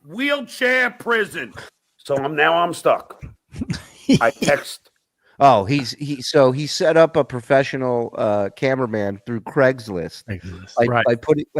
wheelchair prison. So I'm stuck. I text. Oh, he set up a professional cameraman through Craigslist. By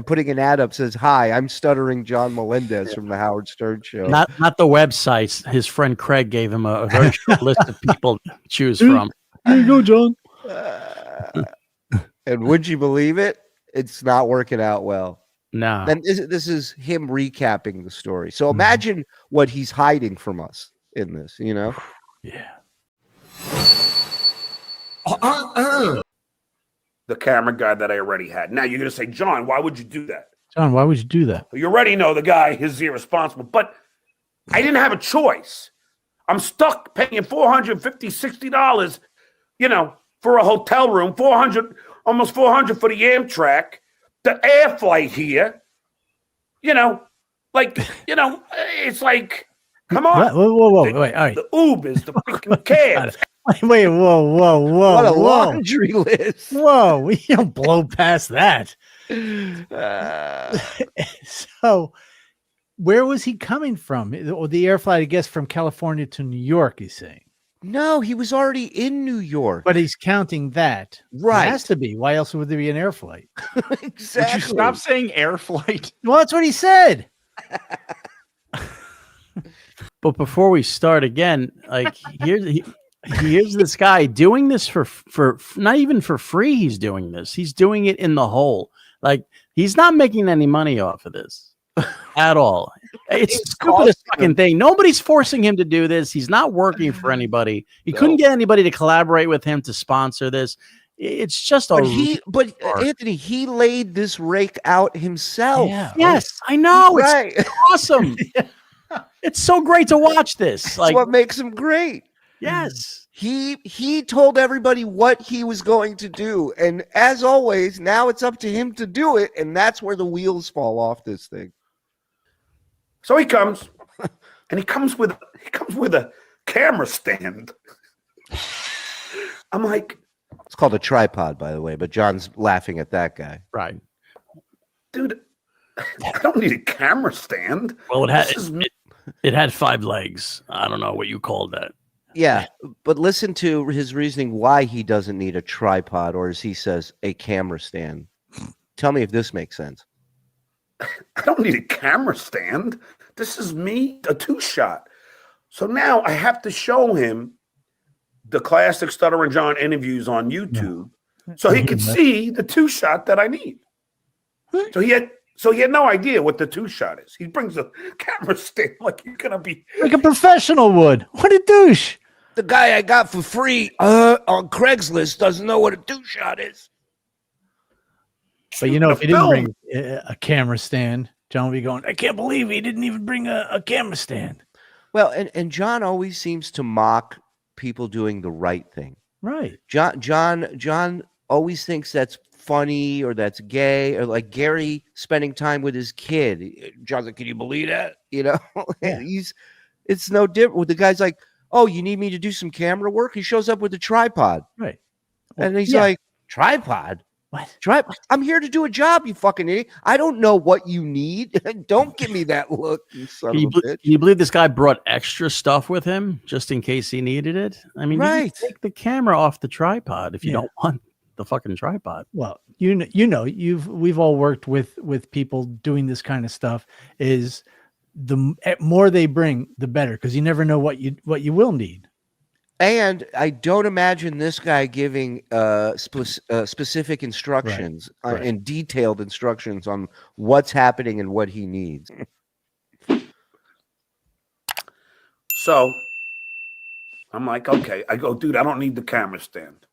putting an ad up says, "Hi, I'm Stuttering John Melendez from the Howard Stern Show." Not the websites. His friend Craig gave him a very short list of people to choose from. Here you go, John. And would you believe it? It's not working out well. No. And this is him recapping the story. So imagine what he's hiding from us in this, you know? Yeah. The camera guy that I already had. Now you're going to say, John, why would you do that? John, why would you do that? You already know the guy is irresponsible, but I didn't have a choice. I'm stuck paying $450, $60, for a hotel room, almost $400 for the Amtrak, the air flight here. It's like, come on. Whoa, wait, all right. The Ubers, the freaking cabs. Wait, whoa. What a laundry list. Whoa, we don't blow past that. So, where was he coming from? Or the air flight, I guess, from California to New York, he's saying. No, he was already in New York. But he's counting that. Right. It has to be. Why else would there be an air flight? Exactly. Would you stop saying air flight? Well, that's what he said. But before we start again, like here's this guy doing this for not even for free. He's doing this. He's doing it in the hole. Like he's not making any money off of this at all. It's the stupidest fucking thing. Nobody's forcing him to do this. He's not working for anybody. He couldn't get anybody to collaborate with him to sponsor this. It's just But Anthony, he laid this rake out himself. Yeah, yes, I know. Right. It's awesome. It's so great to watch this. That's Like what makes him great. yes. He told everybody what he was going to do. And as always, now it's up to him to do it. And that's where the wheels fall off this thing. So he comes, and he comes with a camera stand. I'm like, it's called a tripod, by the way, but John's laughing at that guy. Right. Dude, I don't need a camera stand. Well, it had 5 legs. I don't know what you called that. Yeah, but listen to his reasoning why he doesn't need a tripod, or as he says, a camera stand. Tell me if this makes sense. I don't need a camera stand. This is me, a 2-shot. So now I have to show him the classic Stuttering John interviews on YouTube so he could see the 2-shot that I need. So he had no idea what the 2-shot is. He brings a camera stand like he's going to be... Like a professional would. What a douche. The guy I got for free on Craigslist doesn't know what a 2-shot is. But if he didn't bring a camera stand, John would be going, I can't believe he didn't even bring a camera stand. Well, and John always seems to mock people doing the right thing. Right. John always thinks that's funny or that's gay, or like Gary spending time with his kid. John's like, can you believe that? Yeah. It's no different. The guy's like, oh, you need me to do some camera work? He shows up with a tripod. Right. And he's like, tripod? What? I'm here to do a job, you fucking idiot. I don't know what you need. Don't give me that look, you son of a bitch. Can you believe this guy brought extra stuff with him just in case he needed it? I mean, right. You can take the camera off the tripod if you don't want the fucking tripod. Well, we've all worked with people doing this kind of stuff. Is the more they bring, the better, because you never know what you will need. And I don't imagine this guy giving specific instructions and detailed instructions on what's happening and what he needs. So I'm like, okay. I go, dude, I don't need the camera stand.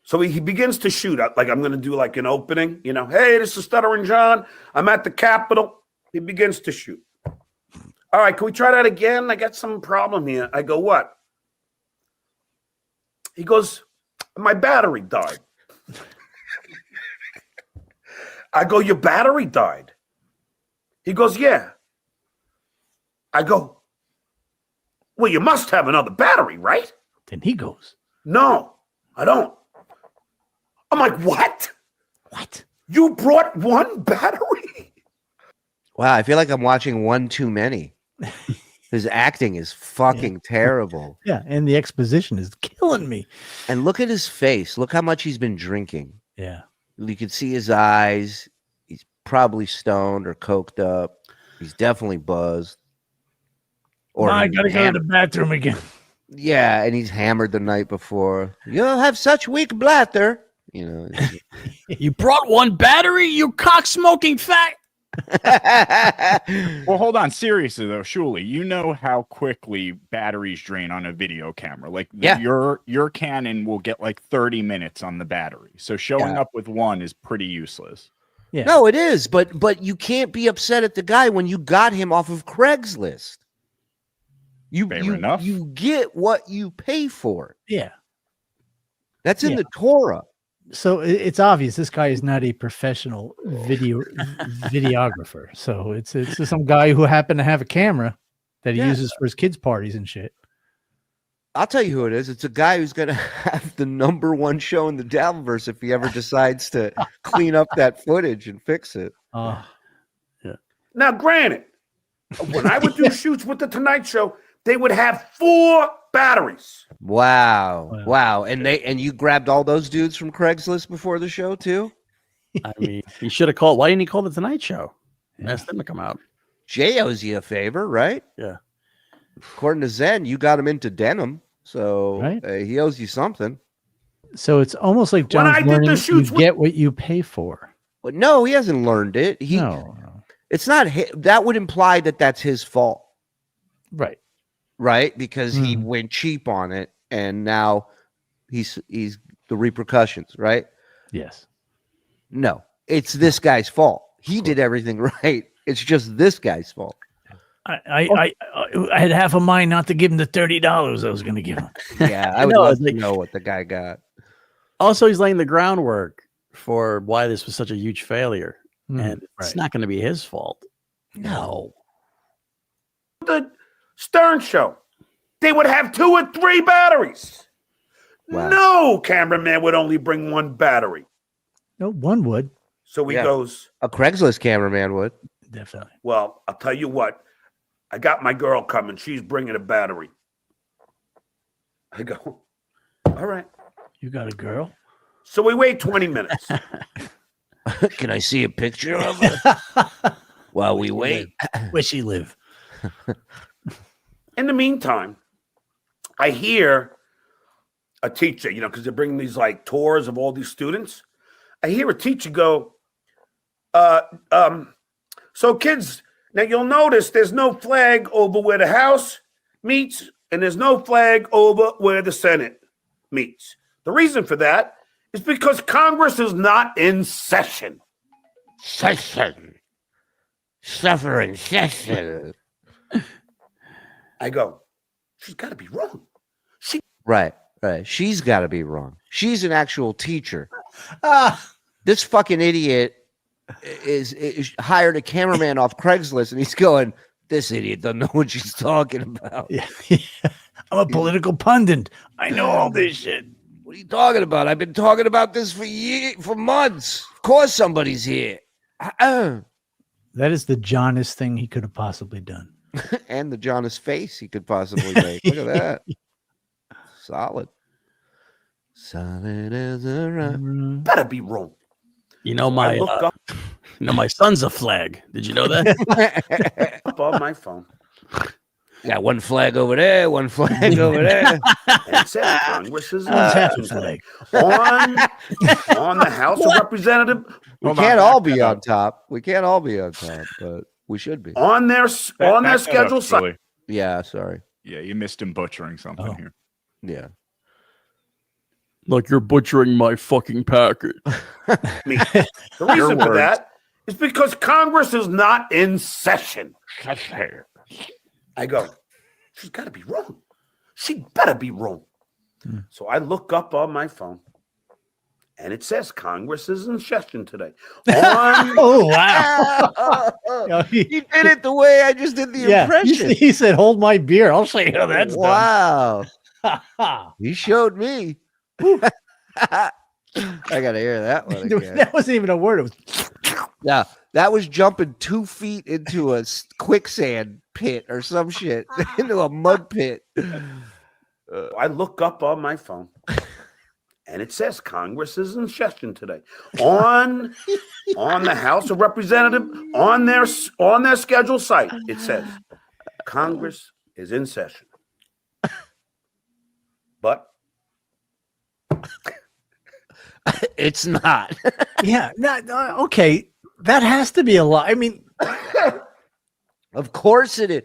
So he begins to shoot. Like I'm going to do like an opening. Hey, this is Stuttering John. I'm at the Capitol. He begins to shoot. All right, can we try that again? I got some problem here. I go, what? He goes, my battery died. I go, your battery died? He goes, yeah. I go, well, you must have another battery, right? Then he goes, no, I don't. I'm like, what? What? You brought one battery? Wow, I feel like I'm watching one too many. His acting is fucking terrible. Yeah, and the exposition is killing me. And look at his face. Look how much he's been drinking. Yeah. You can see his eyes. He's probably stoned or coked up. He's definitely buzzed. Or I he's gotta go to the bathroom again. Yeah, and he's hammered the night before. You'll have such weak bladder. You know. You brought one battery, you cock smoking fat. Well, hold on. Seriously, though, Shuli, you know how quickly batteries drain on a video camera. Like, your Canon will get like 30 minutes on the battery. So showing up with one is pretty useless. Yeah. No, it is, but you can't be upset at the guy when you got him off of Craigslist. Fair enough. You get what you pay for. Yeah. That's in the Torah. So it's obvious this guy is not a professional videographer. So it's just some guy who happened to have a camera that he uses for his kids' parties and shit. I'll tell you who it is. It's a guy who's going to have the #1 show in the Dabbleverse if he ever decides to clean up that footage and fix it. Yeah. Now, granted, when I would do shoots with the Tonight Show, they would have 4 batteries. Wow. And you grabbed all those dudes from Craigslist before the show too? I mean, he should have called. Why didn't he call the Tonight Show? Ask them to come out. Jay owes you a favor, right? Yeah. According to Zen, you got him into denim, so he owes you something. So it's almost like John's learning you get what you pay for. But no, he hasn't learned it. No. It's not. That would imply that that's his fault. Right, because he went cheap on it, and now he's the repercussions, right? Yes. No, it's this guy's fault. He did everything right. It's just this guy's fault. I had half a mind not to give him the $30 I was going to give him. Yeah, I would love to know what the guy got. Also, he's laying the groundwork for why this was such a huge failure, and it's not going to be his fault. No. The Stern Show, they would have 2 or 3 batteries. Wow. No cameraman would only bring 1 battery. No, one would. So he goes, a Craigslist cameraman would. Definitely. well, I'll tell you what. I got my girl coming. She's bringing a battery. I go, all right. You got a girl? So we wait 20 minutes. Can I see a picture of her while we wait? Where she live? In the meantime, I hear a teacher, because they're bringing these like tours of all these students. I hear a teacher go, so kids, now you'll notice there's no flag over where the House meets, and there's no flag over where the Senate meets. The reason for that is because Congress is not in session. Suffering session. I go, she's got to be wrong. Right. She's got to be wrong. She's an actual teacher. This fucking idiot is hired a cameraman off Craigslist, and he's going, this idiot doesn't know what she's talking about. Yeah. I'm a political pundit. I know all this shit. What are you talking about? I've been talking about this for months. Of course somebody's here. That is the Johnest thing he could have possibly done. And the Johnest face he could possibly make. Look at that. Solid as a rock. Better be wrong. My son's a flag. Did you know that? Up on my phone. Got one flag over there, one flag over there. And it says Congress is in session today. On the House of Representatives. We can't all be on top. We can't all be on top, but we should be. On their schedule. Yeah, sorry. Yeah, you missed him butchering something here. Yeah. Like you're butchering my fucking package. The reason for that is because Congress is not in session. I go, she's got to be wrong. She better be wrong. So I look up on my phone, and it says Congress is in session today. Oh, wow. He did it the way I just did the impression. He said, hold my beer. I'll show you how that's done. Wow. He showed me. I got to hear that one again. That wasn't even a word. It was... Yeah, That was jumping 2 feet into a quicksand pit or some shit, into a mud pit. I look up on my phone, and it says Congress is in session today. On the House of Representatives, on their scheduled site, it says Congress is in session. But It's not. Yeah. Okay. That has to be a lie. I mean, Of course it is.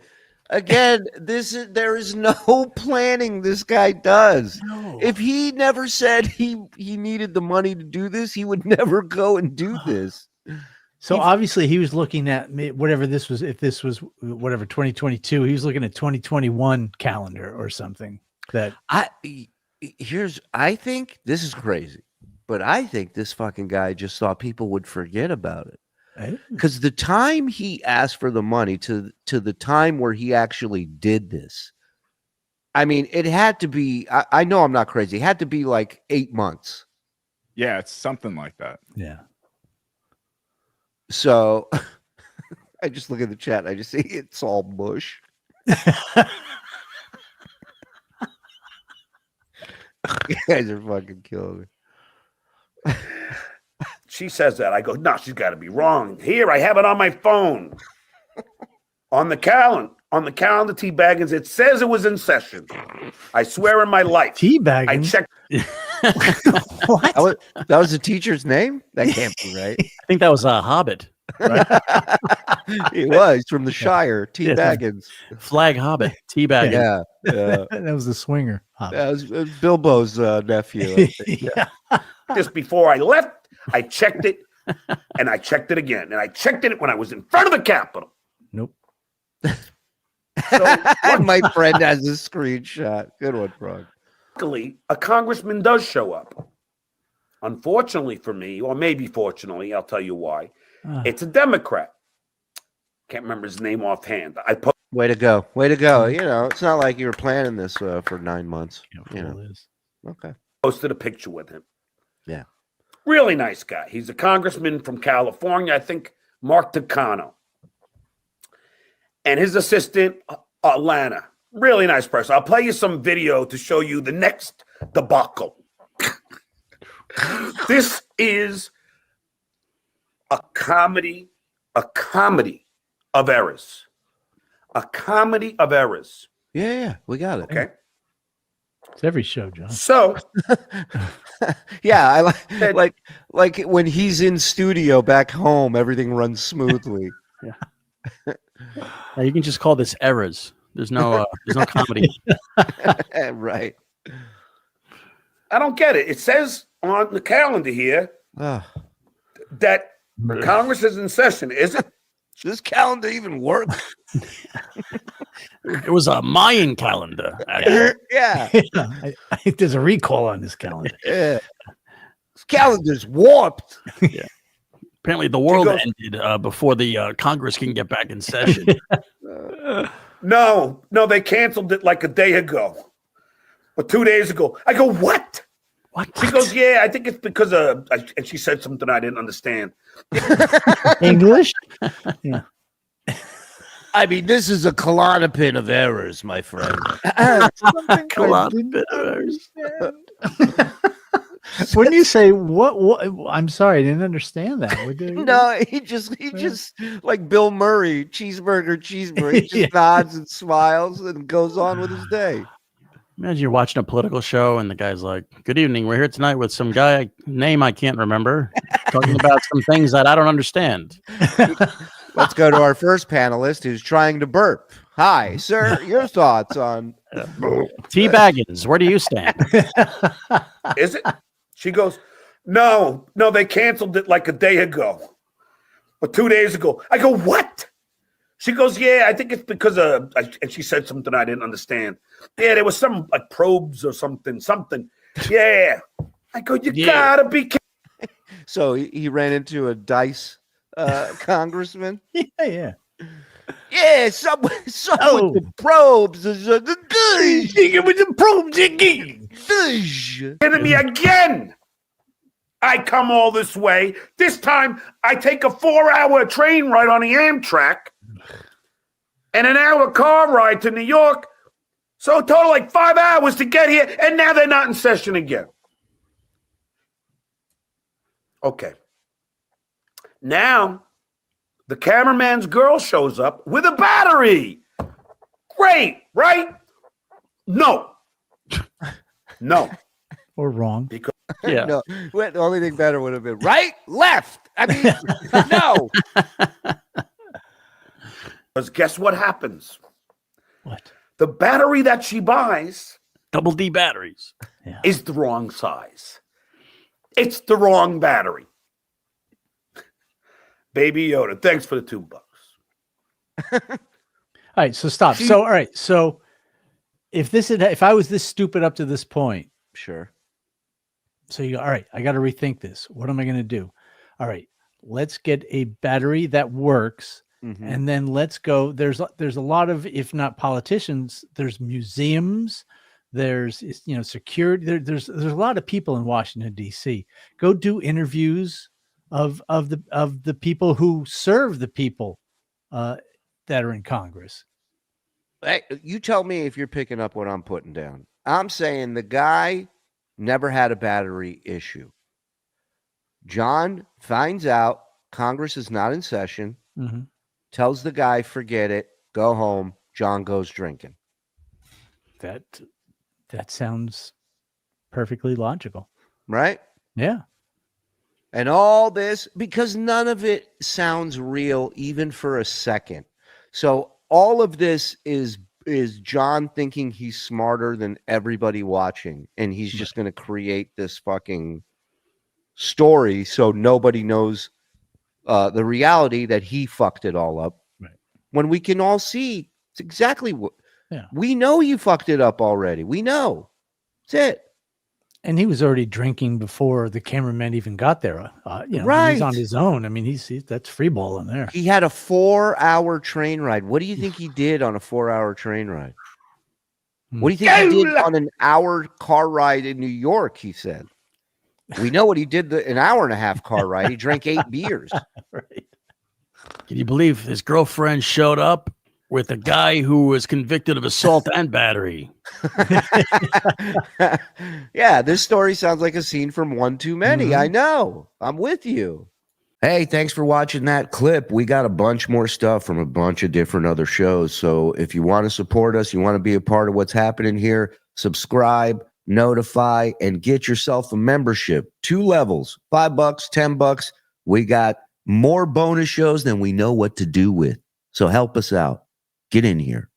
Again, there is no planning this guy does. no. If he never said he needed the money to do this, he would never go and do this. So obviously he was looking at whatever this was. If this was whatever 2022, he was looking at 2021 calendar or something. That I think this is crazy, but I think this fucking guy just thought people would forget about it. Because the time he asked for the money to the time where he actually did this, I mean, it had to be, I know I'm not crazy. It had to be like 8 months. Yeah, it's something like that. Yeah. So I just look at the chat and I just see it's all mush. You guys are fucking killing me. she says that. I go, no, she's got to be wrong. Here, I have it on my phone. On the calendar, T. Baggins, it says it was in session. I swear in my life. T. Baggins? I checked. What? That was the teacher's name? That can't be right. I think that was a Hobbit. Right? He was from the Shire, T. Yeah. Baggins. Flag Hobbit, Teabag. Yeah. That was the swinger. That was Bilbo's nephew. I think. Yeah. Just before I left, I checked it, and I checked it again, and I checked it when I was in front of the Capitol. Nope. So My friend has a screenshot. Good one, Frog. luckily, a congressman does show up. Unfortunately for me, or maybe fortunately, I'll tell you why. It's a Democrat. Can't remember his name offhand. Way to go. Way to go. You know, it's not like you were planning this for 9 months. You know. Okay. posted a picture with him. Yeah. Really nice guy. He's a congressman from California, I think, Mark Takano. And his assistant, Lana. Really nice person. I'll play you some video to show you the next debacle. This is a comedy of errors. A comedy of errors. Yeah, we got it. Okay. It's every show, John. So, yeah, I like when he's in studio back home, everything runs smoothly. You can just call this errors. There's no comedy. Right. I don't get it. It says on the calendar here that Congress is in session. Is it? Does this calendar even work? It was a Mayan calendar. Yeah. I think there's a recall on this calendar. Yeah. This calendar's warped. Yeah. Apparently, the world ended before the Congress can get back in session. No, they canceled it like a day ago or 2 days ago. I go, what? What? She goes, yeah, I think it's because of, and she said something I didn't understand. English? Yeah. I mean, this is a Klonopin of errors, my friend. When you say what? I'm sorry, I didn't understand that. No, he just like Bill Murray, cheeseburger. He just nods and smiles and goes on with his day. Imagine you're watching a political show and the guy's like, "Good evening. We're here tonight with some guy name I can't remember, talking about some things that I don't understand." Let's go to our first panelist who's trying to burp. Hi, sir. Your thoughts on T. Baggins? Where do you stand? Is it? She goes, no, they canceled it like a day ago or 2 days ago. I go, what? She goes, yeah, I think it's because of, and she said something I didn't understand. Yeah, there was some like probes or something. Yeah. I go, you gotta be kidding. So he ran into a dice congressman. Yeah. Yeah, some with the probes. With the probes again. Kidding me again. I come all this way. This time I take a 4-hour train ride on the Amtrak and an hour car ride to New York. So total like 5 hours to get here, and now they're not in session again. Okay. Now the cameraman's girl shows up with a battery. Great, right? No. No. Or wrong. Because Yeah. No, the only thing better would have been right, left. I mean, no. guess what happens? What? The battery that she buys Double D batteries. is the wrong size. It's the wrong battery. Baby Yoda, thanks for the $2. All right, so stop. So all right, so if I was this stupid up to this point, Sure. so you go, all right, I got to rethink this. What am I going to do? All right, let's get a battery that works, and then let's go. There's a lot of, if not politicians, there's museums, there's security. There's a lot of people in Washington D.C. Go do interviews of the people who serve the people that are in Congress. Hey, you tell me if you're picking up what I'm putting down. I'm saying the guy never had a battery issue. John finds out Congress is not in session, tells the guy, forget it, go home. John goes drinking. That sounds perfectly logical. Right? Yeah. And all this, because none of it sounds real even for a second. So all of this is John thinking he's smarter than everybody watching, and he's just going to create this fucking story so nobody knows the reality that he fucked it all up. Right. When we can all see it's exactly what Yeah. we know. You fucked it up already. We know. That's it. And he was already drinking before the cameraman even got there. Right. He's on his own. I mean, he's that's free ball in there. He had a 4-hour train ride. What do you think he did on a 4-hour train ride? What do you think he did on an hour car ride in New York? He said. We know what he did an hour and a half car ride. He drank 8 beers. Right. Can you believe his girlfriend showed up with a guy who was convicted of assault and battery? Yeah, this story sounds like a scene from One Too Many. I know. I'm with you. Hey, thanks for watching that clip. We got a bunch more stuff from a bunch of different other shows. So if you want to support us, you want to be a part of what's happening here, subscribe, notify, and get yourself a membership. 2 levels, $5, $10. We got more bonus shows than we know what to do with. So help us out. Get in here.